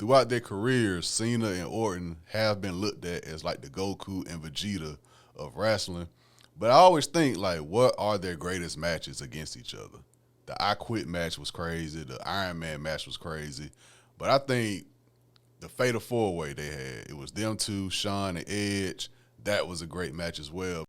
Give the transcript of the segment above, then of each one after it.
throughout their careers, Cena and Orton have been looked at as like the Goku and Vegeta of wrestling. But I always think, like, what are their greatest matches against each other? The I Quit match was crazy. The Iron Man match was crazy. But I think the Fatal 4-Way they had, it was them two, Shawn and Edge. That was a great match as well.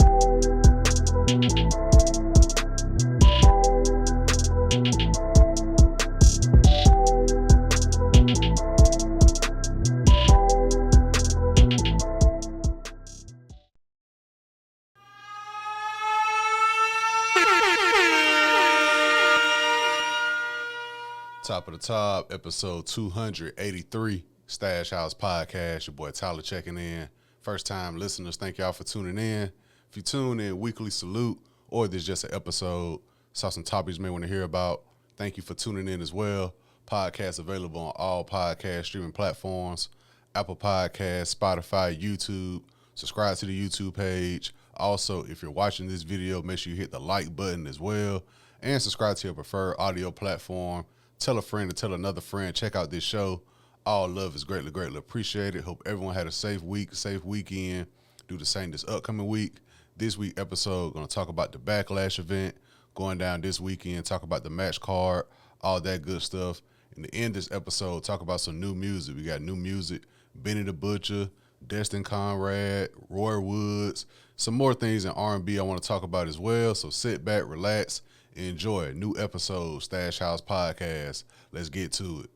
Top of the Top, episode 283, Stash House Podcast. Your boy Tyler checking in. First time listeners, thank y'all for tuning in. If you tune in weekly, salute, or there's just an episode, saw some topics you may want to hear about, thank you for tuning in as well. Podcast available on all podcast streaming platforms, Apple Podcasts, Spotify, YouTube. Subscribe to the YouTube page. Also, if you're watching this video, make sure you hit the like button as well, and subscribe to your preferred audio platform. Tell a friend to tell another friend. Check out this show. All love is greatly, greatly appreciated. Hope everyone had a safe week, safe weekend. Do the same this upcoming week. This week episode, going to talk about the Backlash event going down this weekend, talk about the match card, all that good stuff. In the end of this episode, talk about some new music. We got new music, Benny the Butcher, Destin Conrad, Roy Woods, some more things in R&B I want to talk about as well. So sit back, relax, enjoy a new episode, Stash House Podcast. Let's get to it.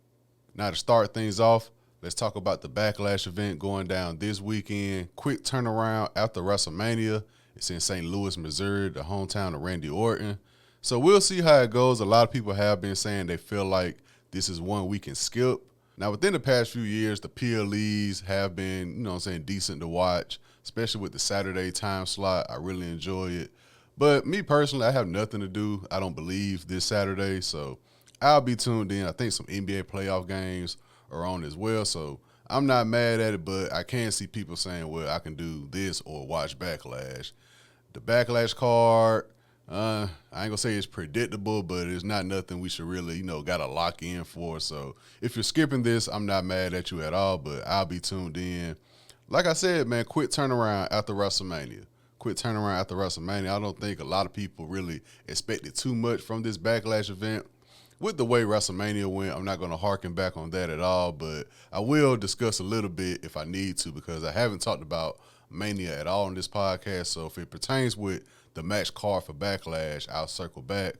Now to start things off, let's talk about the Backlash event going down this weekend. Quick turnaround after WrestleMania. It's in St. Louis, Missouri, the hometown of Randy Orton. So we'll see how it goes. A lot of people have been saying they feel like this is one we can skip. Now within the past few years, the PLEs have been, decent to watch, especially with the Saturday time slot. I really enjoy it. But me personally, I have nothing to do, I don't believe, this Saturday, so I'll be tuned in. I think some NBA playoff games are on as well, so I'm not mad at it, but I can see people saying, well, I can do this or watch Backlash. The Backlash card, I ain't going to say it's predictable, but it's not nothing we should really, got to lock in for. So if you're skipping this, I'm not mad at you at all, but I'll be tuned in. Like I said, man, quick turnaround after WrestleMania. I don't think a lot of people really expected too much from this Backlash event. With the way WrestleMania went, I'm not going to harken back on that at all, but I will discuss a little bit if I need to because I haven't talked about Mania at all on this podcast, so if it pertains with the match card for Backlash, I'll circle back.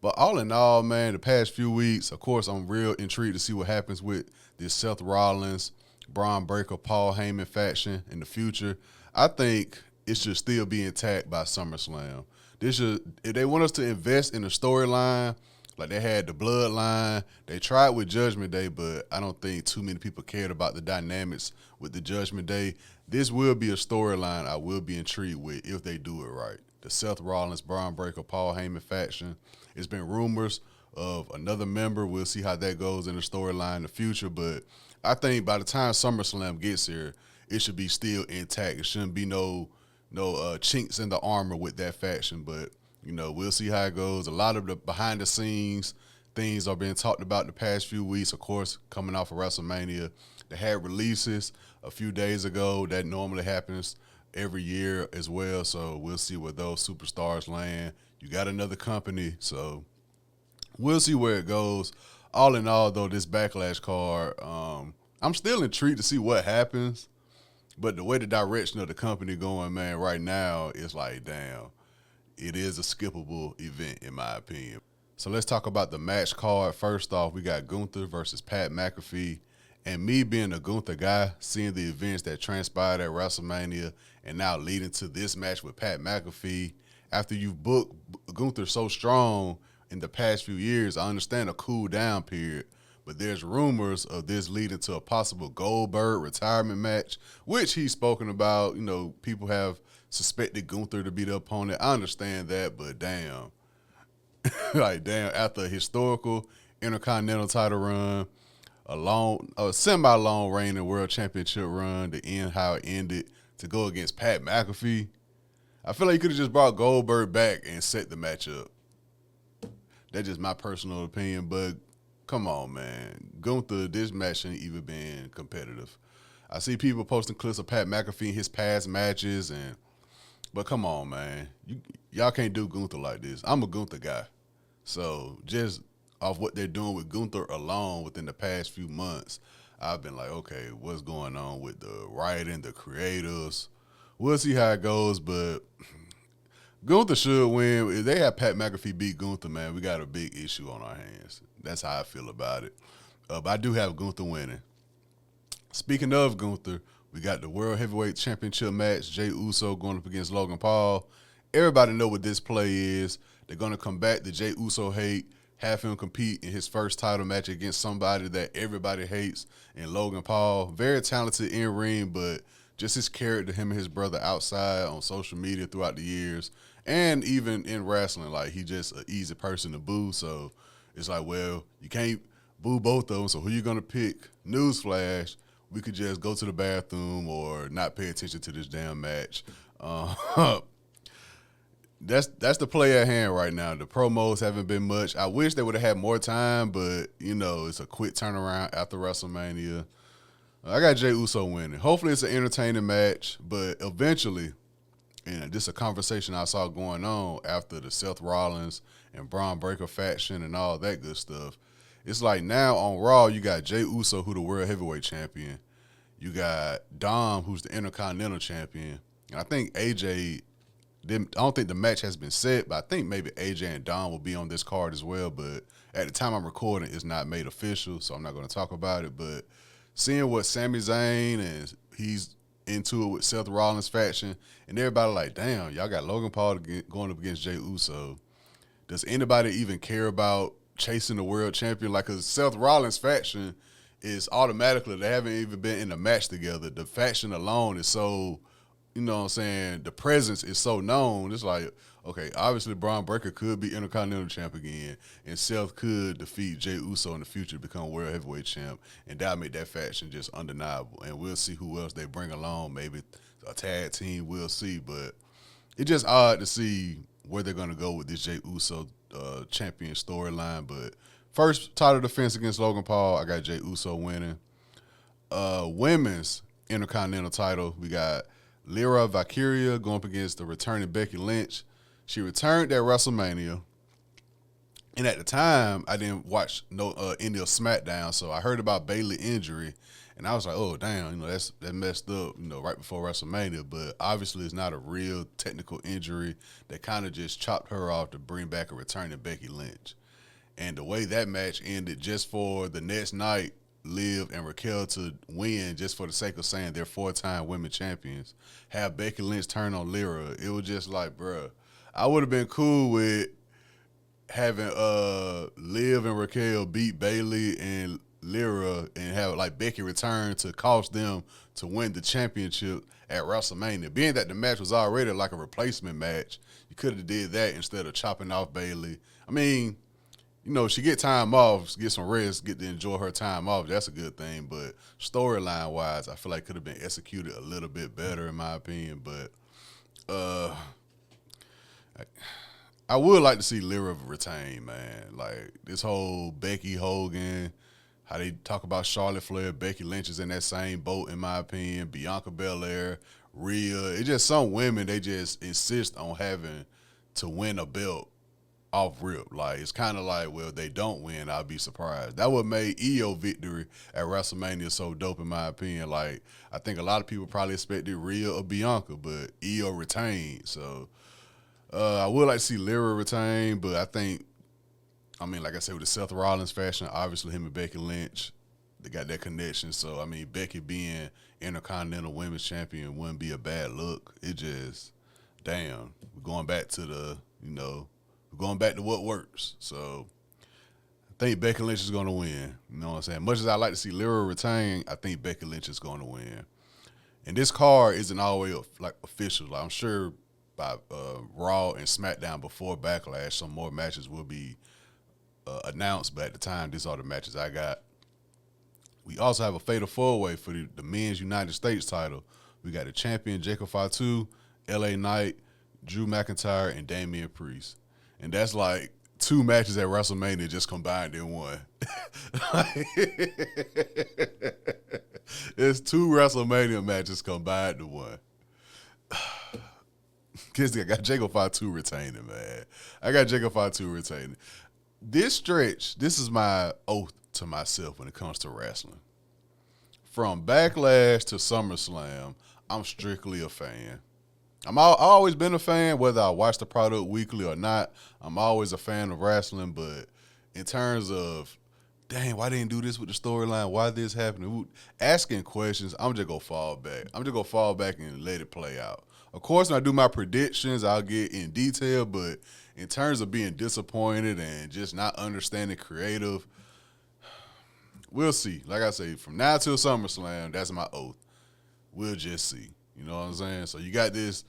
But all in all, man, the past few weeks, of course, I'm real intrigued to see what happens with this Seth Rollins, Braun Breaker, Paul Heyman faction in the future. I think it should still be intact by SummerSlam. If they want us to invest in a storyline, like they had the Bloodline, they tried with Judgment Day, but I don't think too many people cared about the dynamics with the Judgment Day. This will be a storyline I will be intrigued with if they do it right. The Seth Rollins, Braun Breaker, Paul Heyman faction. It's been rumors of another member. We'll see how that goes in the storyline in the future, but I think by the time SummerSlam gets here, it should be still intact. It shouldn't be no chinks in the armor with that faction, but we'll see how it goes. A lot of the behind the scenes things are being talked about the past few weeks. Of course, coming off of WrestleMania, they had releases a few days ago. That normally happens every year as well. So we'll see where those superstars land. You got another company, so we'll see where it goes. All in all, though, this Backlash card, I'm still intrigued to see what happens. But the way the direction of the company going, man, right now, it's like, damn, it is a skippable event, in my opinion. So let's talk about the match card. First off, we got Gunther versus Pat McAfee. And me being a Gunther guy, seeing the events that transpired at WrestleMania and now leading to this match with Pat McAfee, after you've booked Gunther so strong in the past few years, I understand a cool down period. But there's rumors of this leading to a possible Goldberg retirement match, which he's spoken about. People have suspected Gunther to be the opponent. I understand that, but damn. After a historical Intercontinental title run, a semi-long reigning World Championship run, to end how it ended, to go against Pat McAfee, I feel like you could have just brought Goldberg back and set the match up. That's just my personal opinion, but Come on, man. Gunther, this match shouldn't even been competitive. I see people posting clips of Pat McAfee in his past matches, but come on, man. Y'all can't do Gunther like this. I'm a Gunther guy. So just off what they're doing with Gunther alone within the past few months, I've been like, okay, what's going on with the writing, the creators? We'll see how it goes, but Gunther should win. If they have Pat McAfee beat Gunther, man, we got a big issue on our hands. That's how I feel about it. But I do have Gunther winning. Speaking of Gunther, we got the World Heavyweight Championship match, Jey Uso going up against Logan Paul. Everybody know what this play is. They're going to come back to Jey Uso hate, have him compete in his first title match against somebody that everybody hates in Logan Paul. Very talented in ring, but just his character, him and his brother outside on social media throughout the years, and even in wrestling, like he just an easy person to boo. So it's like, well, you can't boo both of them, so who you going to pick? Newsflash, we could just go to the bathroom or not pay attention to this damn match. That's the play at hand right now. The promos haven't been much. I wish they would have had more time, but, it's a quick turnaround after WrestleMania. I got Jey Uso winning. Hopefully it's an entertaining match, but eventually, and this is a conversation I saw going on after the Seth Rollins and Braun Breaker faction and all that good stuff. It's like now on Raw, you got Jey Uso, who the World Heavyweight Champion. You got Dom, who's the Intercontinental Champion. And I think AJ, I don't think the match has been set, but I think maybe AJ and Dom will be on this card as well. But at the time I'm recording, it's not made official, so I'm not going to talk about it. But seeing what Sami Zayn, and he's into it with Seth Rollins faction, and everybody like, damn, y'all got Logan Paul going up against Jey Uso. Does anybody even care about chasing the world champion? Like, because Seth Rollins faction is automatically, they haven't even been in a match together. The faction alone is so, the presence is so known. It's like, okay, obviously Braun Breaker could be Intercontinental Champ again, and Seth could defeat Jey Uso in the future to become World Heavyweight Champ, and that'll make that faction just undeniable. And we'll see who else they bring along, maybe a tag team, we'll see. But it's just odd to see where they're going to go with this Jey Uso champion storyline. But first title defense against Logan Paul, I got Jey Uso winning. Women's Intercontinental title, we got Lyra Valkyria going up against the returning Becky Lynch. She returned at WrestleMania, and at the time, I didn't watch any of SmackDown, so I heard about Bayley injury, and I was like, oh, damn, that messed up, right before WrestleMania, but obviously it's not a real technical injury that kind of just chopped her off to bring back a returning Becky Lynch. And the way that match ended, just for the next night, Liv and Raquel to win just for the sake of saying they're 4-time women champions, have Becky Lynch turn on Lyra, it was just like, bruh, I would have been cool with having Liv and Raquel beat Bayley and Lyra and have like Becky return to cost them to win the championship at WrestleMania. Being that the match was already like a replacement match, you could have did that instead of chopping off Bayley. I mean, she get time off, get some rest, get to enjoy her time off. That's a good thing. But storyline-wise, I feel like it could have been executed a little bit better, in my opinion. But I would like to see Lyra retain, man. Like, this whole Becky Hogan, how they talk about Charlotte Flair, Becky Lynch is in that same boat, in my opinion. Bianca Belair, Rhea. It's just some women, they just insist on having to win a belt off rip. Like, it's kind of like, well, if they don't win, I'll be surprised. That what made Io victory at WrestleMania so dope, in my opinion. Like, I think a lot of people probably expected Rhea or Bianca, but Io retained. So I would like to see Lyra retain, but I think, like I said, with the Seth Rollins fashion, obviously him and Becky Lynch, they got that connection. So, Becky being Intercontinental Women's Champion wouldn't be a bad look. It just, damn, we're going back to the, we're going back to what works. So I think Becky Lynch is going to win. You know what I'm saying? Much as I like to see Lyra retain, I think Becky Lynch is going to win. And this card isn't always like official. Like, I'm sure by Raw and SmackDown before Backlash, some more matches will be announced. But at the time, these are the matches I got. We also have a fatal four-way for the men's United States title. We got the champion Jacob Fatu, LA Knight, Drew McIntyre, and Damian Priest. And that's like 2 matches at WrestleMania just combined in one. It's 2 WrestleMania matches combined in one. I got Jacob Fatu retaining, man. I got Jacob Fatu retaining. This stretch, this is my oath to myself when it comes to wrestling. From Backlash to SummerSlam, I'm strictly a fan. I've always been a fan, whether I watch the product weekly or not. I'm always a fan of wrestling, but in terms of, dang, why they didn't do this with the storyline? Why this happened? Asking questions, I'm just going to fall back. I'm just going to fall back and let it play out. Of course, when I do my predictions, I'll get in detail, but in terms of being disappointed and just not understanding creative, we'll see. Like I say, from now till SummerSlam, that's my oath. We'll just see. You know what I'm saying? So you got this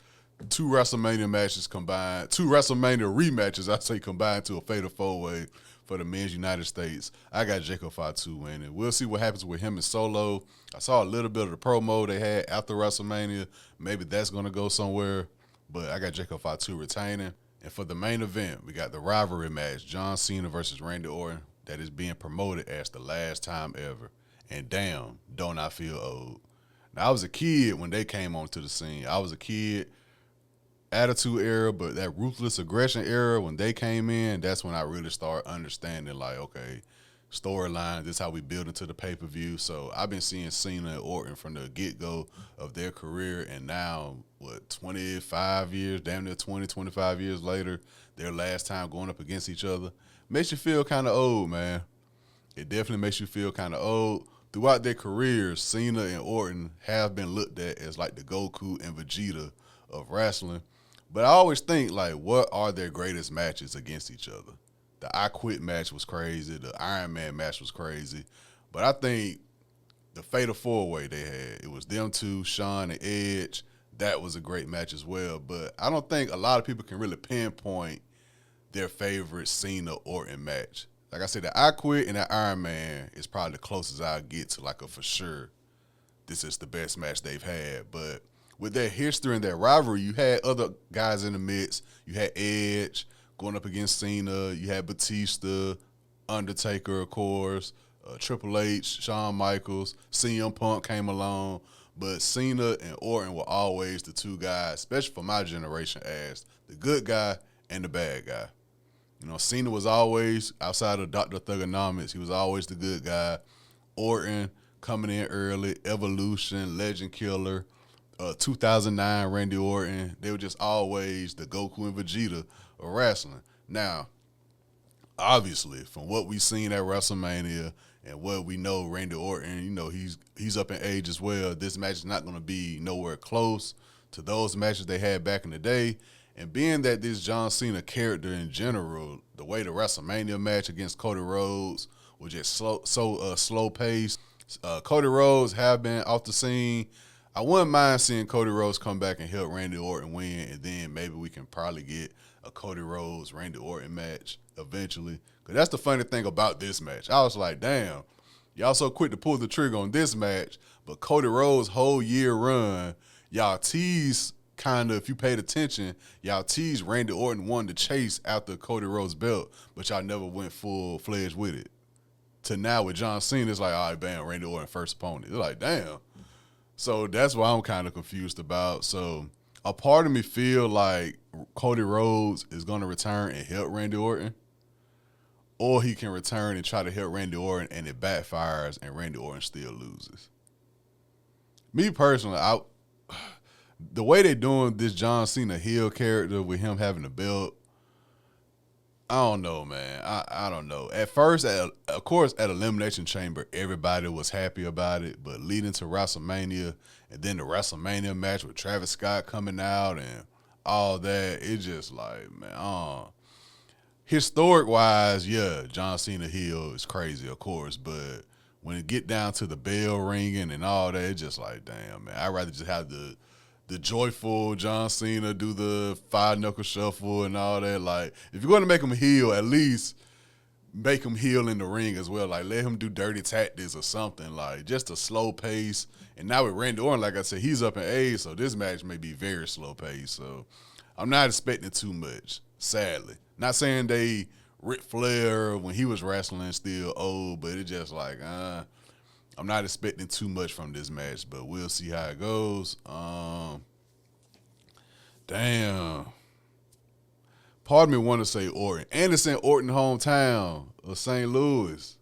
2 WrestleMania matches combined, 2 WrestleMania rematches, I say, combined to a fatal 4-way for the men's United States. I got Jacob Fatu winning. We'll see what happens with him and Solo. I saw a little bit of the promo they had after WrestleMania. Maybe that's going to go somewhere, but I got Jacob Fatu retaining. And for the main event, we got the rivalry match, John Cena versus Randy Orton, that is being promoted as the last time ever. And damn, don't I feel old. Now, I was a kid when they came onto the scene. I was a kid, Attitude Era, but that Ruthless Aggression era, when they came in, that's when I really started understanding, like, okay, storyline, this is how we build into the pay-per-view. So I've been seeing Cena and Orton from the get-go of their career, and now, 25 years, damn near 20, 25 years later, their last time going up against each other. Makes you feel kind of old, man. It definitely makes you feel kind of old. Throughout their careers, Cena and Orton have been looked at as like the Goku and Vegeta of wrestling. But I always think, like, what are their greatest matches against each other? The I Quit match was crazy. The Iron Man match was crazy. But I think the Fatal 4-Way they had, it was them two, Shawn and Edge. That was a great match as well. But I don't think a lot of people can really pinpoint their favorite Cena-Orton match. Like I said, the I Quit and the Iron Man is probably the closest I'll get to like a for sure, this is the best match they've had. But with their history and their rivalry, you had other guys in the mix. You had Edge going up against Cena. You had Batista, Undertaker, of course, Triple H, Shawn Michaels, CM Punk came along. But Cena and Orton were always the 2 guys, especially for my generation, as the good guy and the bad guy. You know, Cena was always, outside of Dr. Thugonomics, he was always the good guy. Orton coming in early, Evolution, Legend Killer, 2009 Randy Orton. They were just always the Goku and Vegeta of wrestling. Now, obviously, from what we've seen at WrestleMania and what we know, Randy Orton, you know, he's up in age as well. This match is not going to be nowhere close to those matches they had back in the day. And being that this John Cena character in general, the way the WrestleMania match against Cody Rhodes was just slow paced. Cody Rhodes have been off the scene. I wouldn't mind seeing Cody Rhodes come back and help Randy Orton win, and then maybe we can probably get a Cody Rhodes Randy Orton match eventually. Because that's the funny thing about this match. I was like, damn, y'all so quick to pull the trigger on this match, but Cody Rhodes' whole year run, y'all tease. Kind of, if you paid attention, y'all teased Randy Orton won the chase after Cody Rhodes' belt, but y'all never went full-fledged with it. To now with John Cena, it's like, all right, bam, Randy Orton first opponent. It's like, damn. So that's what I'm kind of confused about. So a part of me feel like Cody Rhodes is going to return and help Randy Orton, or he can return and try to help Randy Orton and it backfires and Randy Orton still loses. Me personally, the way they're doing this John Cena heel character with him having a belt, I don't know, man. I don't know. At first, of course, at Elimination Chamber, everybody was happy about it. But leading to WrestleMania and then the WrestleMania match with Travis Scott coming out and all that, it's just like, man, historic-wise, yeah, John Cena heel is crazy, of course. But when it get down to the bell ringing and all that, it's just like, damn, man, I'd rather just have the joyful John Cena do the 5-knuckle shuffle and all that. Like, if you're going to make him heel, at least make him heel in the ring as well. Like, let him do dirty tactics or something. Like, just a slow pace. And now with Randy Orton, like I said, he's up in age, so this match may be very slow pace. So I'm not expecting too much, sadly. Not saying they Ric Flair when he was wrestling still old, but it just like, I'm not expecting too much from this match, but we'll see how it goes. Damn. Part of me want to say Orton. Anderson, Orton hometown of St. Louis.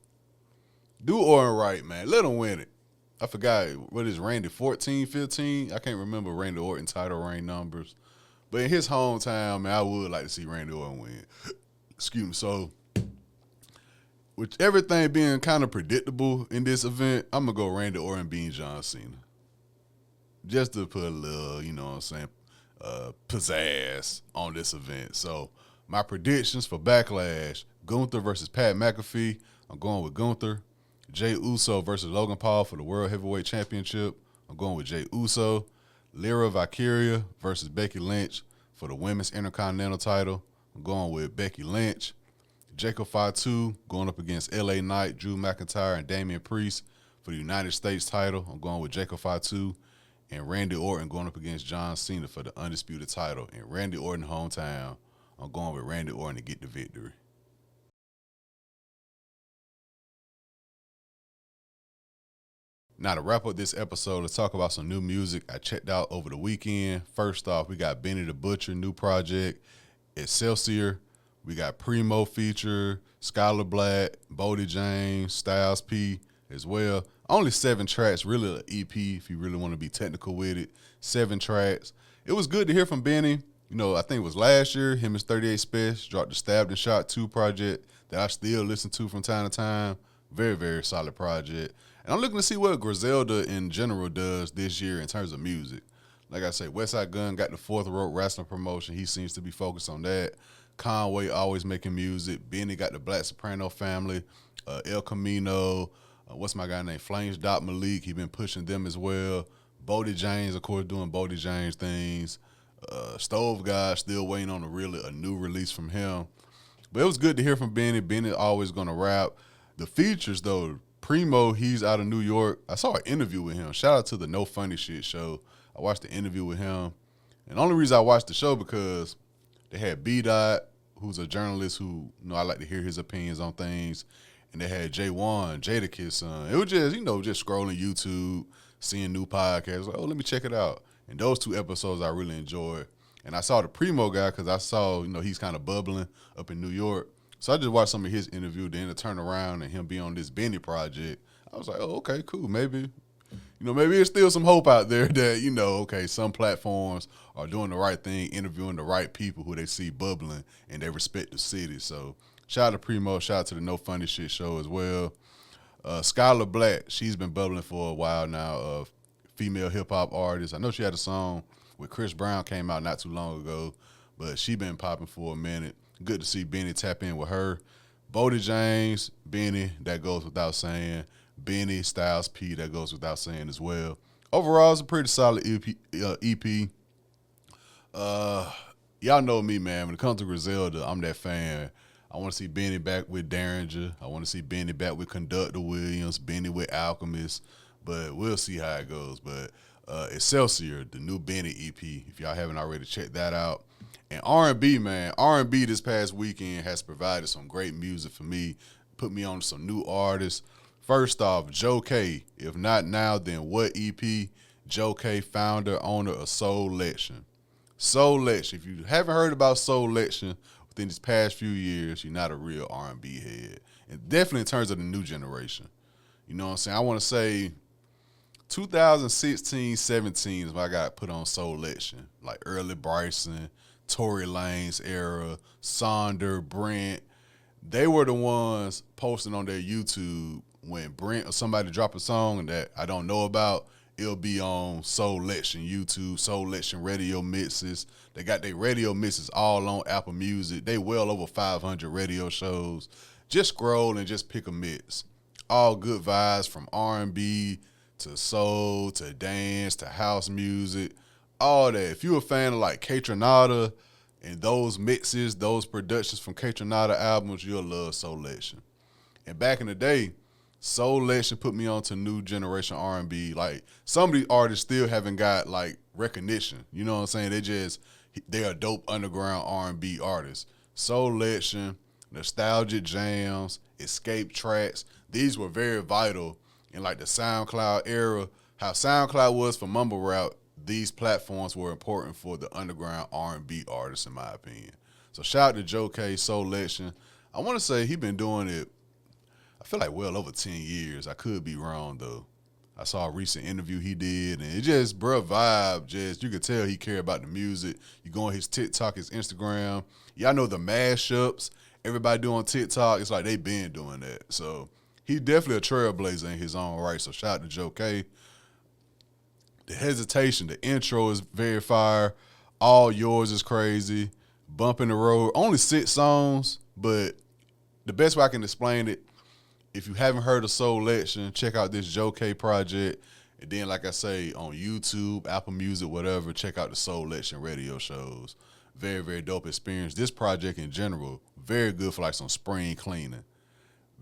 Do Orton right, man. Let him win it. I forgot, what is Randy, 14, 15? I can't remember Randy Orton title reign numbers. But in his hometown, man, I would like to see Randy Orton win. Excuse me. So, with everything being kind of predictable in this event, I'm going to go Randy Orton beating John Cena. Just to put a little, you know what I'm saying, pizzazz on this event. So, my predictions for Backlash, Gunther versus Pat McAfee. I'm going with Gunther. Jey Uso versus Logan Paul for the World Heavyweight Championship. I'm going with Jey Uso. Lyra Valkyria versus Becky Lynch for the Women's Intercontinental title. I'm going with Becky Lynch. Jacob Fatu going up against LA Knight, Drew McIntyre, and Damian Priest for the United States title. I'm going with Jacob Fatu. And Randy Orton going up against John Cena for the Undisputed title. In Randy Orton hometown, I'm going with Randy Orton to get the victory. Now, to wrap up this episode, let's talk about some new music I checked out over the weekend. First off, we got Benny the Butcher, new project, Excelsior. We got Primo feature, Skylar Black, Bodie James, Styles P as well. Only 7 tracks, really an EP if you really want to be technical with it. 7 tracks. It was good to hear from Benny. You know, I think it was last year, him and 38 Special dropped the Stabbed and Shot 2 project that I still listen to from time to time. Very, very solid project. And I'm looking to see what Griselda in general does this year in terms of music. Like I say, Westside Gunn got the Fourth Road Wrestling promotion. He seems to be focused on that. Conway always making music. Benny got the Black Soprano family. El Camino. What's my guy named? Flames Dot Malik. He been pushing them as well. Bodie James, of course, doing Bodie James things. Stove Guy still waiting on a new release from him. But it was good to hear from Benny. Benny always going to rap. The features, though, Primo, he's out of New York. I saw an interview with him. Shout out to the No Funny Shit show. I watched the interview with him. And the only reason I watched the show because they had B-Dot, who's a journalist who, you know, I like to hear his opinions on things. And they had J1, Jadakiss son. It was just, you know, just scrolling YouTube, seeing new podcasts. Like, oh, let me check it out. And those 2 episodes I really enjoyed. And I saw the Primo guy because I saw, you know, he's kind of bubbling up in New York. So I just watched some of his interview, then to turn around and him be on this Benny project. I was like, oh, okay, cool. Maybe there's still some hope out there that, you know, okay, some platforms are doing the right thing, interviewing the right people who they see bubbling and they respect the city. So shout out to Primo, shout out to the No Funny Shit show as well. Skylar Black, she's been bubbling for a while now, female hip-hop artist. I know she had a song with Chris Brown, came out not too long ago, but she been popping for a minute. Good to see Benny tap in with her. Bodie James, Benny, that goes without saying. Benny, Styles P, that goes without saying as well. Overall, it's a pretty solid EP. Y'all know me, man. When it comes to Griselda, I'm that fan. I want to see Benny back with Derringer. I want to see Benny back with Conductor Williams, Benny with Alchemist. But we'll see how it goes. But Excelsior, the new Benny EP, if y'all haven't already checked that out. And R&B, man, R&B this past weekend has provided some great music for me, put me on some new artists. First off, Joe Kay. If not now, then what EP? Joe Kay, founder, owner of Soulection. Soulection. If you haven't heard about Soulection within these past few years, you're not a real R&B head. And definitely in terms of the new generation. You know what I'm saying? I want to say 2016, 17 is when I got put on Soulection. Like early Bryson, Tory Lanez era, Sonder, Brent. They were the ones posting on their YouTube when Brent or somebody drop a song that I don't know about. It'll be on Soulection YouTube, Soulection radio mixes. They got their radio mixes all on Apple Music. They well over 500 radio shows. Just scroll and just pick a mix. All good vibes from R&B to soul to dance to house music. All that. If you're a fan of like Kaytranada and those mixes, those productions from Kaytranada albums, you'll love Soulection. And back in the day, Soulection put me on to new generation R&B. Like some of these artists still haven't got like recognition. You know what I'm saying? They're a dope underground R&B artists. Soulection, nostalgic jams, escape tracks. These were very vital in like the SoundCloud era. How SoundCloud was for mumble rap, these platforms were important for the underground R&B artists, in my opinion. So shout out to Joe Kay of Soulection. I want to say he been doing it, I feel like well over 10 years. I could be wrong, though. I saw a recent interview he did, and it just, bruh, vibe. Just, you could tell he care about the music. You go on his TikTok, his Instagram. Y'all know the mashups everybody do on TikTok. It's like they been doing that. So he's definitely a trailblazer in his own right. So shout out to Joe Kay. The hesitation, the intro is very fire. All Yours is crazy. Bump in the Road. Only 6 songs, but the best way I can explain it, if you haven't heard of Soulection, check out this Joe Kay project. And then, like I say, on YouTube, Apple Music, whatever, check out the Soulection radio shows. Very, very dope experience. This project in general, very good for like some spring cleaning.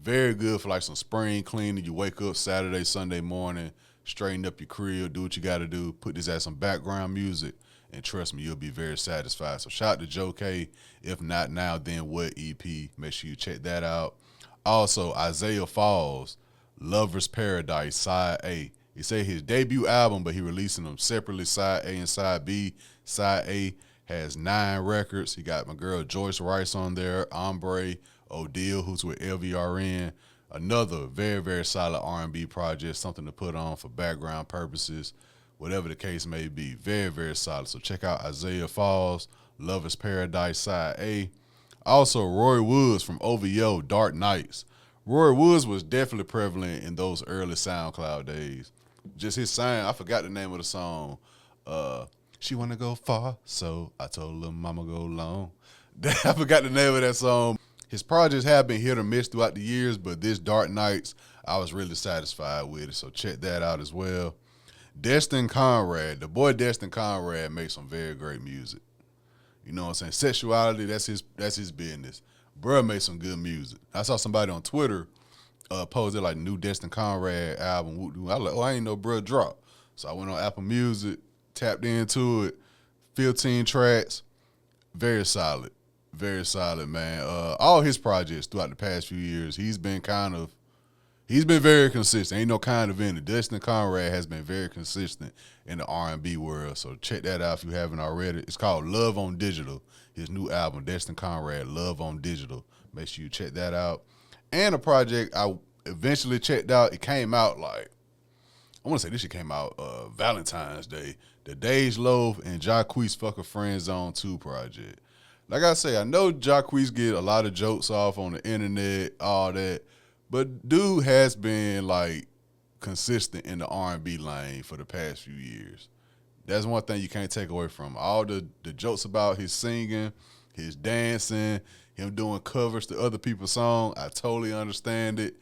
Very good for like some spring cleaning. You wake up Saturday, Sunday morning, straighten up your crib, do what you got to do, put this as some background music, and trust me, you'll be very satisfied. So shout out to Joe Kay. If not now, then what EP? Make sure you check that out. Also, Isaiah Falls, Lover's Paradise, Side A. He said his debut album, but he releasing them separately, Side A and Side B. Side A has 9 records. He got my girl Joyce Rice on there, Ombre, Odile, who's with LVRN. Another very, very solid R&B project, something to put on for background purposes, whatever the case may be. Very, very solid. So check out Isaiah Falls, Lover's Paradise, Side A. Also, Roy Woods from OVO, Dark Nights. Roy Woods was definitely prevalent in those early SoundCloud days. Just his sound, I forgot the name of the song. She wanna go far, so I told her mama go long. I forgot the name of that song. His projects have been hit or miss throughout the years, but this Dark Nights, I was really satisfied with it, so check that out as well. Destin Conrad, the boy Destin Conrad makes some very great music. You know what I'm saying? Sexuality, that's his business. Bruh made some good music. I saw somebody on Twitter posted like new Destin Conrad album. I was like, oh, I ain't know bruh drop. So I went on Apple Music, tapped into it, 15 tracks, very solid. Very solid, man. All his projects throughout the past few years, he's been very consistent. Ain't no kind of in it. Destin Conrad has been very consistent in the R&B world. So check that out if you haven't already. It's called Love on Digital. His new album, Destin Conrad, Love on Digital. Make sure you check that out. And a project I eventually checked out. It came out like, I want to say this shit came out Valentine's Day. The Dej Loaf and Jacquees Fucker Friend Zone 2 project. Like I say, I know Jacquees get a lot of jokes off on the internet, all that, but dude has been like consistent in the R&B lane for the past few years. That's one thing you can't take away from him. All the jokes about his singing, his dancing, him doing covers to other people's songs, I totally understand it.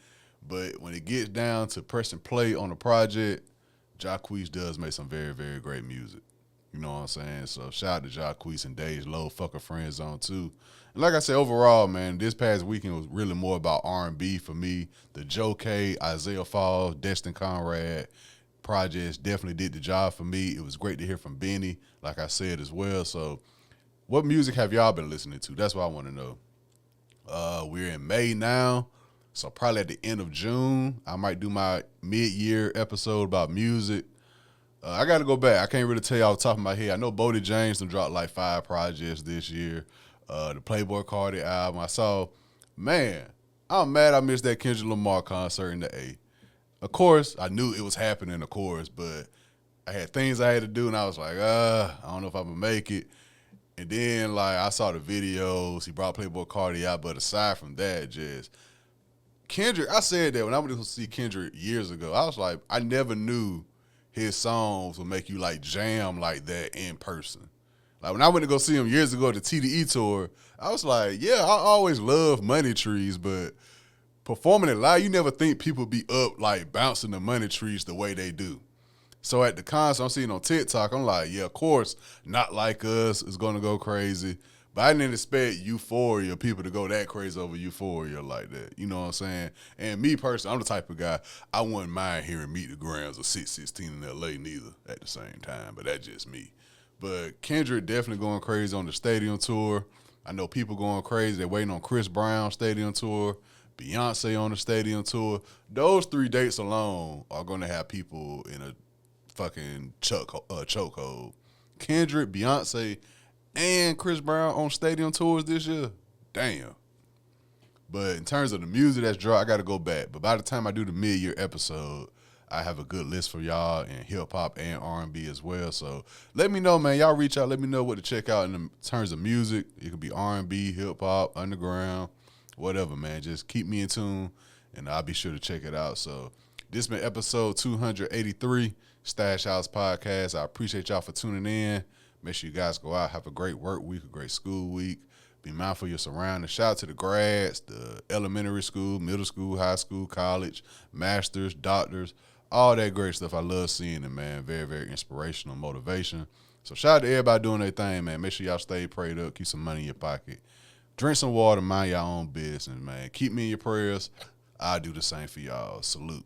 But when it gets down to pressing play on a project, Jacquees does make some very, very great music. You know what I'm saying? So shout out to Jacquees and Dej Low, Fucker Friend Zone 2. And like I said, overall, man, this past weekend was really more about R&B for me. The Joe Kay, Isaiah Falls, Destin Conrad projects definitely did the job for me. It was great to hear from Benny, like I said as well. So what music have y'all been listening to? That's what I want to know. We're in May now, so probably at the end of June, I might do my mid-year episode about music. I got to go back. I can't really tell you off the top of my head. I know Bodie James done dropped like 5 projects this year. The Playboy Cardi album. I saw, man, I'm mad I missed that Kendrick Lamar concert in the A. Of course, I knew it was happening, of course, but I had things I had to do, and I was like, I don't know if I'm going to make it. And then, like, I saw the videos. He brought Playboy Cardi out, but aside from that, just Kendrick, I said that when I went to see Kendrick years ago, I was like, I never knew his songs would make you like jam like that in person. Like when I went to go see him years ago at the TDE tour, I was like, yeah, I always love Money Trees, but performing it live, you never think people be up like bouncing the Money Trees the way they do. So at the concert I'm seeing on TikTok, I'm like, yeah, of course, Not Like Us is gonna go crazy. But I didn't expect Euphoria, people to go that crazy over Euphoria like that. You know what I'm saying? And me personally, I'm the type of guy, I wouldn't mind hearing Meet the Grams or 616 in LA neither at the same time, but that's just me. But Kendrick definitely going crazy on the stadium tour. I know people going crazy. They're waiting on Chris Brown stadium tour, Beyonce on the stadium tour. Those 3 dates alone are going to have people in a fucking chokehold. Kendrick, Beyonce, and Chris Brown on stadium tours this year. Damn. But in terms of the music that's dropped, I got to go back. But by the time I do the mid-year episode, I have a good list for y'all in hip-hop and R&B as well. So let me know, man. Y'all reach out. Let me know what to check out in terms of music. It could be R&B, hip-hop, underground, whatever, man. Just keep me in tune, and I'll be sure to check it out. So this has been episode 283, Stash House Podcast. I appreciate y'all for tuning in. Make sure you guys go out, have a great work week, a great school week. Be mindful of your surroundings. Shout out to the grads, the elementary school, middle school, high school, college, masters, doctors, all that great stuff. I love seeing it, man. Very, very inspirational, motivation. So shout out to everybody doing their thing, man. Make sure y'all stay prayed up. Keep some money in your pocket. Drink some water. Mind your own business, man. Keep me in your prayers. I'll do the same for y'all. Salute.